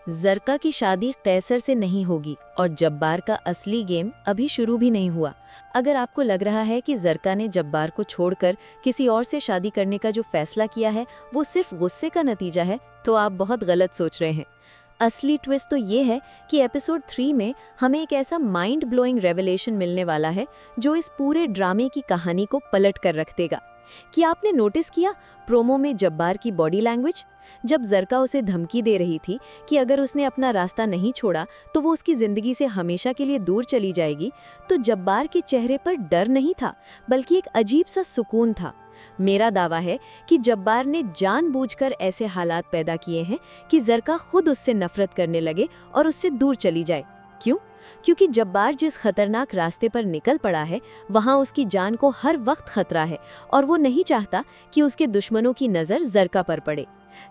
जरका की शादी कैसर से नहीं होगी और जब्बार का असली गेम अभी शुरू भी नहीं हुआ। अगर आपको लग रहा है कि जरका ने जब्बार को छोड़कर किसी और से शादी करने का जो फैसला किया है वो सिर्फ गुस्से का नतीजा है, तो आप बहुत गलत सोच रहे हैं। असली ट्विस्ट तो ये है कि एपिसोड 3 में हमें एक ऐसा माइंड ब्लोइंग रेवलेशन मिलने वाला है जो इस पूरे ड्रामे की कहानी को पलट कर रख देगा। कि आपने नोटिस किया प्रोमो में जब्बार की बॉडी लैंग्वेज? जब जरका उसे धमकी दे रही थी कि अगर उसने अपना रास्ता नहीं छोड़ा तो वो उसकी जिंदगी से हमेशा के लिए दूर चली जाएगी, तो जब्बार के चेहरे पर डर नहीं था बल्कि एक अजीब सा सुकून था। मेरा दावा है कि जब्बार ने जानबूझकर ऐसे हालात पैदा किए हैं कि जरका खुद उससे नफरत करने लगे और उससे दूर चली जाए। क्यों? क्योंकि जब्बार जिस खतरनाक रास्ते पर निकल पड़ा है वहां उसकी जान को हर वक्त खतरा है और वो नहीं चाहता कि उसके दुश्मनों की नज़र जरका पर पड़े।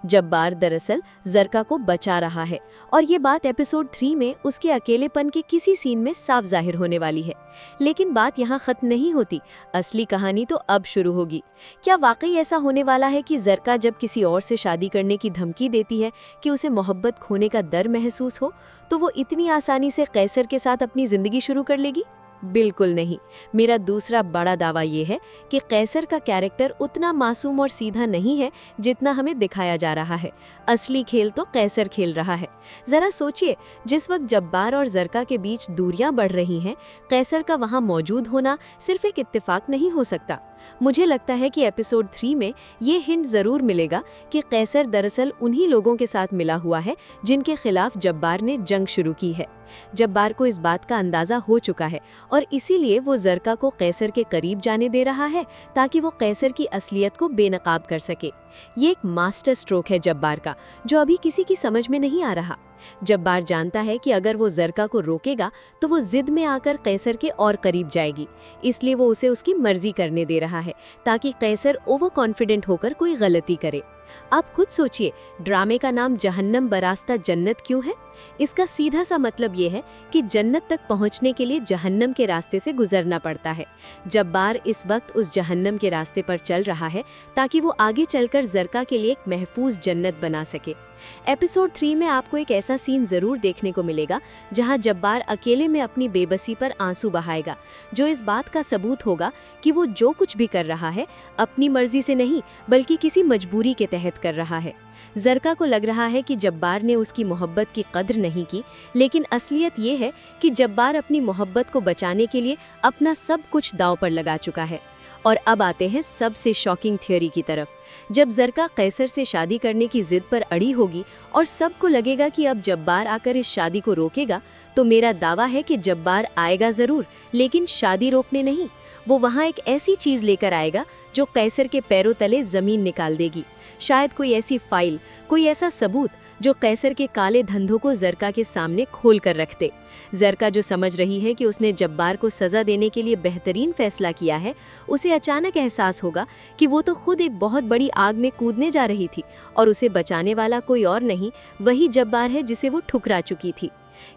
जब्बार दरअसल जरका को बचा रहा है और ये बात एपिसोड 3 में उसके अकेलेपन के किसी सीन में साफ जाहिर होने वाली है। लेकिन बात यहाँ खत्म नहीं होती, असली कहानी तो अब शुरू होगी। क्या वाकई ऐसा होने वाला है कि जरका जब किसी और से शादी करने की धमकी देती है कि उसे मोहब्बत खोने का डर महसूस हो तो वो इतनी आसानी से कैसर के साथ अपनी जिंदगी शुरू कर लेगी? बिल्कुल नहीं। मेरा दूसरा बड़ा दावा ये है कि कैसर का कैरेक्टर उतना मासूम और सीधा नहीं है जितना हमें दिखाया जा रहा है। असली खेल तो कैसर खेल रहा है। जरा सोचिए, जिस वक्त जब्बार और जरका के बीच दूरियां बढ़ रही हैं, कैसर का वहां मौजूद होना सिर्फ एक इत्तेफाक नहीं हो सकता। मुझे लगता है कि एपिसोड 3 में ये हिंट जरूर मिलेगा कि कैसर दरअसल उन्हीं लोगों के साथ मिला हुआ है जिनके खिलाफ जब्बार ने जंग शुरू की है। जब्बार को इस बात का अंदाजा हो चुका है और इसीलिए वो जरका को कैसर के करीब जाने दे रहा है ताकि वो कैसर की असलियत को बेनकाब कर सके। ये एक मास्टर स्ट्रोक है जब्बार का जो अभी किसी की समझ में नहीं आ रहा। जब्बार जानता है कि अगर वो जरका को रोकेगा तो वो जिद में आकर कैसर के और करीब जाएगी, इसलिए वो उसे उसकी मर्जी करने दे रहा है ताकि कैसर ओवर कॉन्फिडेंट होकर कोई गलती करे। आप खुद सोचिए, ड्रामे का नाम जहन्नम बरास्ता जन्नत क्यों है? इसका सीधा सा मतलब ये है कि जन्नत तक पहुंचने के लिए जहन्नम के रास्ते से गुजरना पड़ता है। जब्बार इस वक्त उस जहन्नम के रास्ते पर चल रहा है ताकि वो आगे चलकर जरका के लिए एक महफूज जन्नत बना सके। एपिसोड 3 में आपको एक ऐसा सीन जरूर देखने को मिलेगा जहां जब्बार अकेले में अपनी बेबसी पर आंसू बहाएगा, जो इस बात का सबूत होगा कि वो जो कुछ भी कर रहा है अपनी मर्जी से नहीं बल्कि किसी मजबूरी के तहत कर रहा है। जरका को लग रहा है कि जब्बार ने उसकी मोहब्बत की कद्र नहीं की, लेकिन असलियत ये है कि जब्बार अपनी मोहब्बत को बचाने के लिए अपना सब कुछ दांव पर लगा चुका है। और अब आते हैं सबसे शॉकिंग थ्योरी की तरफ। जब जरका कैसर से शादी करने की जिद पर अड़ी होगी और सबको लगेगा कि अब जब्बार आकर इस शादी को रोकेगा, तो मेरा दावा है कि जब्बार आएगा जरूर, लेकिन शादी रोकने नहीं। वो वहाँ एक ऐसी चीज लेकर आएगा जो कैसर के पैरों तले जमीन निकाल देगी। शायद कोई ऐसी फाइल, कोई ऐसा सबूत जो कैसर के काले धंधों को जरका के सामने खोल कर रख दे। जरका जो समझ रही है कि उसने जब्बार को सजा देने के लिए बेहतरीन फैसला किया है, उसे अचानक एहसास होगा कि वो तो खुद एक बहुत बड़ी आग में कूदने जा रही थी और उसे बचाने वाला कोई और नहीं, वही जब्बार है जिसे वो ठुकरा चुकी थी।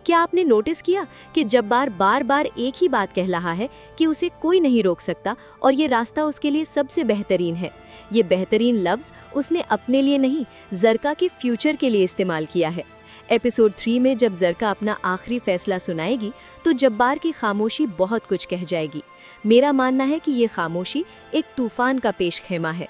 क्या आपने नोटिस किया कि जब्बार बार बार एक ही बात कह रहा है कि उसे कोई नहीं रोक सकता और ये रास्ता उसके लिए सबसे बेहतरीन है। ये बेहतरीन लफ्ज़ उसने अपने लिए नहीं, जरका के फ्यूचर के लिए इस्तेमाल किया है। एपिसोड 3 में जब जरका अपना आखिरी फैसला सुनाएगी तो जब्बार की खामोशी बहुत कुछ कह जाएगी। मेरा मानना है कि ये खामोशी एक तूफान का पेशखेमा है।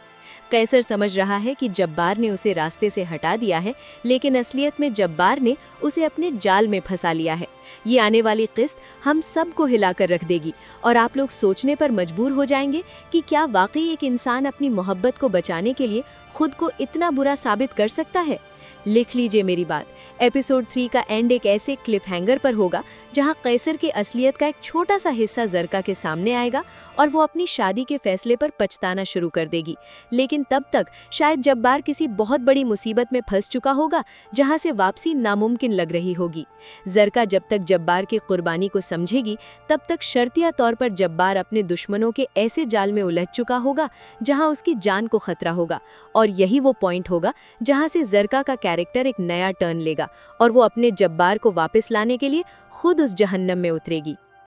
कैसर समझ रहा है कि जब्बार ने उसे रास्ते से हटा दिया है, लेकिन असलियत में जब्बार ने उसे अपने जाल में फंसा लिया है। ये आने वाली किस्त हम सबको हिलाकर रख देगी और आप लोग सोचने पर मजबूर हो जाएंगे कि क्या वाकई एक इंसान अपनी मोहब्बत को बचाने के लिए खुद को इतना बुरा साबित कर सकता है? लिख लीजिए मेरी बात, एपिसोड 3 का एंड एक ऐसे क्लिफ हैंगर पर होगा जहां कैसर की असलियत का एक छोटा सा हिस्सा जरका के सामने आएगा और वो अपनी शादी के फैसले पर पछताना शुरू कर देगी। लेकिन तब तक शायद जब्बार किसी बहुत बड़ी मुसीबत में फंस चुका होगा जहां से वापसी नामुमकिन लग रही होगी। जरका जब तक जब्बार की कुर्बानी को समझेगी तब तक शर्तिया तौर पर जब्बार अपने दुश्मनों के ऐसे जाल में उलझ चुका होगा जहां उसकी जान को खतरा होगा। और यही वो पॉइंट होगा जहां से जरका का कैरेक्टर एक नया टर्न लेगा और वो अपने जब्बार को वापस लाने के लिए खुद उस जहन्नम में उतरेगी।